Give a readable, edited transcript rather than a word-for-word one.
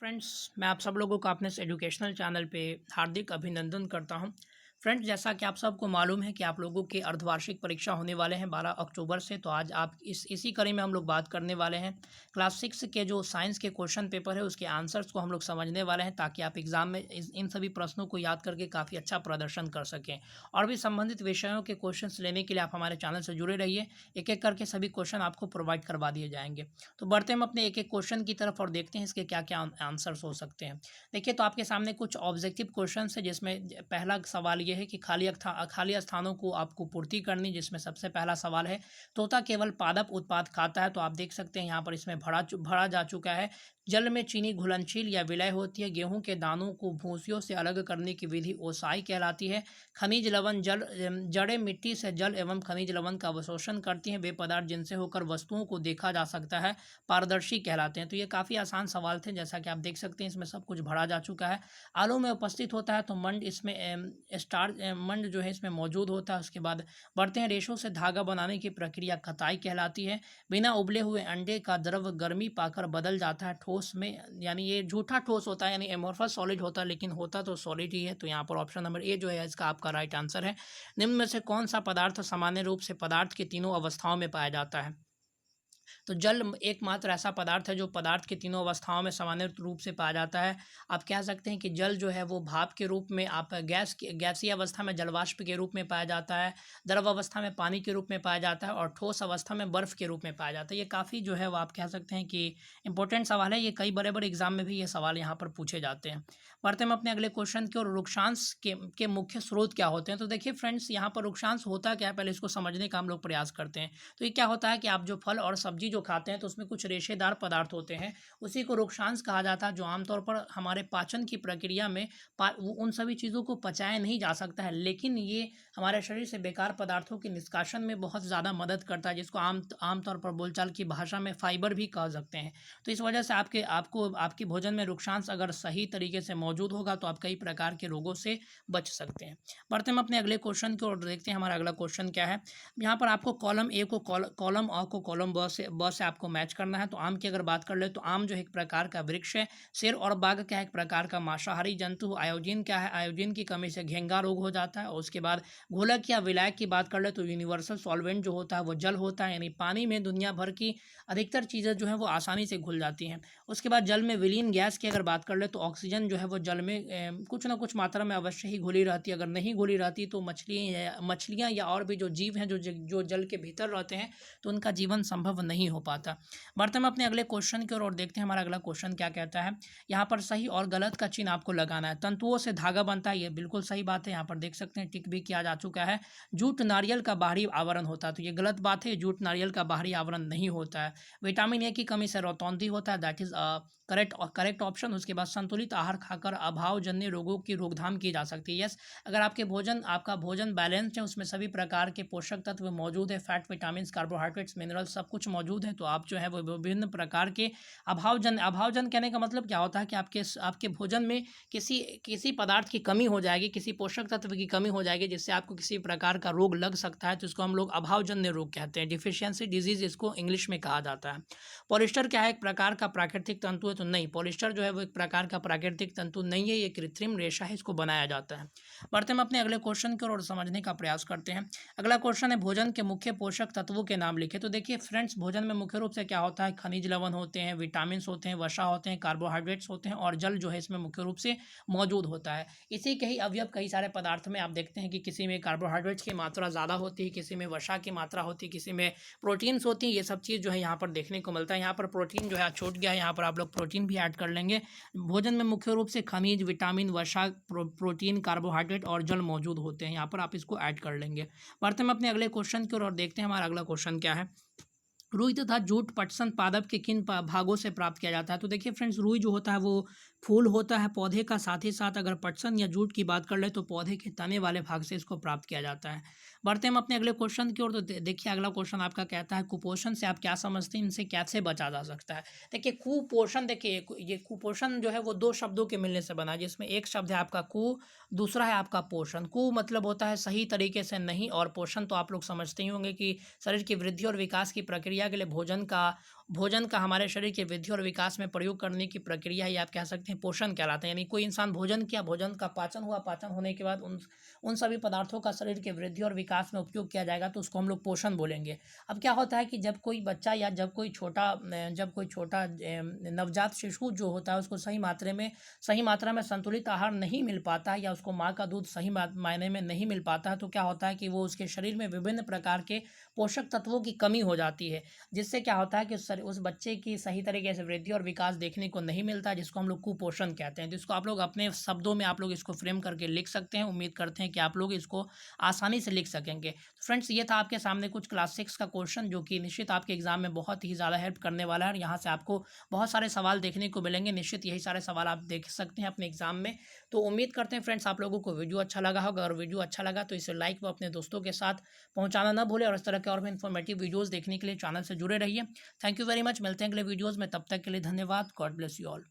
Friends, मैं आप सब लोगों का अपने इस एजुकेशनल चैनल पे हार्दिक अभिनंदन करता हूं। फ्रेंड्स, जैसा कि आप सबको मालूम है कि आप लोगों के अर्धवार्षिक परीक्षा होने वाले हैं 12 अक्टूबर से। तो आज आप इसी कड़ी में हम लोग बात करने वाले हैं। क्लास 6 के जो साइंस के क्वेश्चन पेपर है उसके आंसर्स को हम लोग समझने वाले हैं, ताकि आप एग्जाम में इन सभी प्रश्नों को याद करके काफ़ी अच्छा प्रदर्शन कर सकें। और भी संबंधित विषयों के क्वेश्चन लेने के लिए आप हमारे चैनल से जुड़े रहिए। एक एक करके सभी क्वेश्चन आपको प्रोवाइड करवा दिए जाएंगे। तो बढ़ते हम अपने एक एक क्वेश्चन की तरफ और देखते हैं इसके क्या क्या आंसर्स हो सकते हैं। देखिए, तो आपके सामने कुछ ऑब्जेक्टिव क्वेश्चन है, जिसमें पहला सवाल ये है कि खाली स्थानों को आपको पूर्ति करनी। जिसमें सबसे पहला सवाल है, तोता केवल पादप उत्पाद खाता है। तो आप देख सकते हैं यहाँ पर इसमें भरा जा चुका है। जल में चीनी घुलनशील या विलय होती है। गेहूं के दानों को भूसियों से अलग करने की विधि ओसाई कहलाती है। खनिज लवण जड़ें मिट्टी से जल एवं खनिज लवण का अवशोषण करती हैं। वे पदार्थ जिनसे होकर वस्तुओं को देखा जा सकता है पारदर्शी कहलाते हैं। तो ये काफ़ी आसान सवाल थे, जैसा कि आप देख सकते हैं इसमें सब कुछ भरा जा चुका है। आलू में उपस्थित होता है तो मंड इसमें मंड जो है इसमें मौजूद होता है। उसके बाद बढ़ते हैं, रेशों से धागा बनाने की प्रक्रिया कताई कहलाती है। बिना उबले हुए अंडे का द्रव गर्मी पाकर बदल जाता है ठोस में, यानी ये झूठा ठोस होता है, यानी एमोर्फस सॉलिड होता है, लेकिन होता तो सॉलिड ही है। तो यहाँ पर ऑप्शन नंबर ए जो है इसका आपका राइट आंसर है। निम्न में से कौन सा पदार्थ सामान्य रूप से पदार्थ की तीनों अवस्थाओं में पाया जाता है? तो जल एकमात्र ऐसा पदार्थ है जो पदार्थ की तीनों अवस्थाओं में सामान्य रूप से पाया जाता है। आप कह सकते हैं कि जल जो है वो भाप के रूप में, आप गैसीय अवस्था में जलवाष्प के रूप में पाया जाता है, द्रव अवस्था में पानी के रूप में पाया जाता है, और ठोस अवस्था में बर्फ़ के रूप में पाया जाता है। ये काफ़ी जो है वो आप कह सकते हैं कि इंपॉर्टेंट सवाल है। ये कई बड़े बड़े एग्जाम में भी ये सवाल यहाँ पर पूछे जाते हैं। बढ़ते हम अपने अगले क्वेश्चन की ओर। रुक्षांश के मुख्य स्रोत क्या होते हैं? तो देखिए फ्रेंड्स, यहाँ पर रुक्षांश होता क्या है, पहले इसको समझने का हम लोग प्रयास करते हैं। तो ये क्या होता है कि आप जो फल और सब्जी जो खाते हैं तो उसमें कुछ रेशेदार पदार्थ होते हैं, उसी को रुक्षांश कहा जाता है, जो आमतौर पर हमारे पाचन की प्रक्रिया में उन सभी चीज़ों को पचाया नहीं जा सकता है, लेकिन ये हमारे शरीर से बेकार पदार्थों के निष्कासन में बहुत ज़्यादा मदद करता है, जिसको आमतौर पर बोलचाल की भाषा में फाइबर भी कह सकते हैं। तो इस वजह से आपके भोजन में रुक्षांश अगर सही तरीके से मौजूद होगा तो आप कई प्रकार के रोगों से बच सकते हैं। बढ़ते हम अपने अगले क्वेश्चन की ओर देखते हैं। हमारा अगला क्वेश्चन क्या है? यहाँ पर आपको कॉलम ए को कॉलम अ को कॉलम ब से आपको मैच करना है। तो आम की अगर बात कर ले तो आम जो है एक प्रकार का वृक्ष है। शेर और बाघ क्या है? एक प्रकार का मांसाहारी जंतु। आयोडीन क्या है? आयोडीन की कमी से घेंगा रोग हो जाता है। और उसके बाद घोलक या विलायक की बात कर ले तो यूनिवर्सल सॉल्वेंट जो होता है वो जल होता है, यानी पानी में दुनिया भर की अधिकतर चीज़ें जो है वो आसानी से घुल जाती हैं। उसके बाद जल में विलीन गैस की अगर बात कर ले तो ऑक्सीजन जो है वो जल में कुछ ना कुछ मात्रा में अवश्य ही घुली रहती है। अगर नहीं घुली रहती तो मछलियाँ या और भी जो जीव हैं जो जल के भीतर रहते हैं तो उनका जीवन संभव नहीं हो पाता। बढ़ते हम अपने अगले क्वेश्चन की ओर देखते हैं। हमारा अगला क्वेश्चन क्या कहता है? यहाँ पर सही और गलत का चिन्ह आपको लगाना है। तंतुओं से धागा बनता है, ये बिल्कुल सही बात है। यहाँ पर देख सकते हैं टिक भी किया जा चुका है। जूट नारियल का बाहरी आवरण होता है, तो ये गलत बात है। जूट नारियल का बाहरी आवरण नहीं होता है। विटामिन ए की कमी से रौतौंधी होता है, दैट इज करेक्ट ऑप्शन। उसके बाद संतुलित आहार खाकर अभावजन्य रोगों की रोकथाम की जा सकती है। यस, अगर आपका भोजन बैलेंस है, उसमें सभी प्रकार के पोषक तत्व मौजूद है, फैट, विटामिन, कार्बोहाइड्रेट्स, मिनरल सब कुछ मौजूद है, तो आप जो है वो विभिन्न प्रकार के अभावजन कहने का मतलब क्या होता है कि आपके भोजन में किसी पदार्थ की कमी हो जाएगी, किसी पोषक तत्व की कमी हो जाएगी, जिससे आपको किसी प्रकार का रोग लग सकता है। तो इसको हम लोग अभावजन्य रोग कहते हैं, डिफिशियंसी डिजीज इसको इंग्लिश में कहा जाता है। पॉलिस्टर क्या है? एक प्रकार का प्राकृतिक तंतु है? तो नहीं, पॉलिस्टर जो है वो एक प्रकार का प्राकृतिक तंतु नहीं है, ये कृत्रिम रेशा है, इसको बनाया जाता है। बढ़ते हम अपने अगले क्वेश्चन की ओर समझने का प्रयास करते हैं। अगला क्वेश्चन है, भोजन के मुख्य पोषक तत्वों के नाम लिखे। तो देखिए फ्रेंड्स, भोजन में मुख्य रूप से क्या होता है? खनिज लवण होते हैं, विटामिन होते हैं, वसा होते हैं, कार्बोहाइड्रेट्स होते हैं, और जल जो है इसमें मुख्य रूप से मौजूद होता है। इसी के ही अवयव कई सारे पदार्थ में आप देखते हैं कि किसी में कार्बोहाइड्रेट्स की मात्रा ज़्यादा होती है, किसी में वसा की मात्रा होती है, किसी में प्रोटीन्स होती है। ये सब चीज़ जो है यहाँ पर देखने को मिलता है। यहाँ पर प्रोटीन जो है छूट गया है, यहाँ पर आप लोग प्रोटीन भी ऐड कर लेंगे। भोजन में मुख्य रूप से खनिज, विटामिन, वसा, प्रोटीन, कार्बोहाइड्रेट और जल मौजूद होते हैं। यहाँ पर आप इसको ऐड कर लेंगे। बढ़ते हम अपने अगले क्वेश्चन की ओर और देखते हैं। हमारा अगला क्वेश्चन क्या है? रुई तथा जूट पटसन पादप के किन भागों से प्राप्त किया जाता है? तो देखिए फ्रेंड्स, रुई जो होता है वो फूल होता है पौधे का, साथ ही साथ अगर पटसन या जूट की बात कर ले तो पौधे के तने वाले भाग से इसको प्राप्त किया जाता है। बढ़ते हम अपने अगले क्वेश्चन की ओर। तो देखिए अगला क्वेश्चन आपका कहता है, कुपोषण से आप क्या समझते हैं, इनसे कैसे बचा जा सकता है? देखिए कुपोषण, देखिए ये कुपोषण जो है वो दो शब्दों के मिलने से बना है, जिसमें एक शब्द है आपका कु, दूसरा है आपका पोषण। कु मतलब होता है सही तरीके से नहीं, और पोषण तो आप लोग समझते ही होंगे कि शरीर की वृद्धि और विकास की प्रक्रिया के लिए भोजन का भोजन का हमारे शरीर के वृद्धि और विकास में प्रयोग करने की प्रक्रिया ही आप कह सकते हैं पोषण कहलाता है। यानी कोई इंसान भोजन किया, भोजन का पाचन हुआ, पाचन होने के बाद उन सभी पदार्थों का शरीर के वृद्धि और विकास में उपयोग किया जाएगा तो उसको हम लोग पोषण बोलेंगे। अब क्या होता है कि जब कोई बच्चा या जब कोई छोटा नवजात शिशु जो होता है उसको सही मात्रा में संतुलित आहार नहीं मिल पाता है या उसको माँ का दूध सही मायने में नहीं मिल पाता है, तो क्या होता है कि वो उसके शरीर में विभिन्न प्रकार के पोषक तत्वों की कमी हो जाती है, जिससे क्या होता है कि उस बच्चे की सही तरीके से वृद्धि और विकास देखने को नहीं मिलता है, जिसको हम लोग कुपोषण कहते हैं। तो इसको आप लोग अपने शब्दों में आप लोग इसको फ्रेम करके लिख सकते हैं। उम्मीद करते हैं कि आप लोग इसको आसानी से लिख सकेंगे। तो फ्रेंड्स, ये था आपके सामने कुछ क्लास 6 का क्वेश्चन जो कि निश्चित आपके एग्जाम में बहुत ही ज़्यादा हेल्प करने वाला है। यहाँ से आपको बहुत सारे सवाल देखने को मिलेंगे। निश्चित यही सारे सवाल आप देख सकते हैं अपने एग्जाम में। तो उम्मीद करते हैं फ्रेंड्स आप लोगों को वीडियो अच्छा लगा होगा। अगर वीडियो अच्छा लगा तो इसे लाइक व अपने दोस्तों के साथ पहुंचाना ना भूलें और इस तरह के और भी इन्फॉर्मेटिव वीडियोस देखने के लिए चैनल से जुड़े रहिए। Thank you very much. मिलते हैं अगले वीडियोस में, तब तक के लिए धन्यवाद। God bless you all.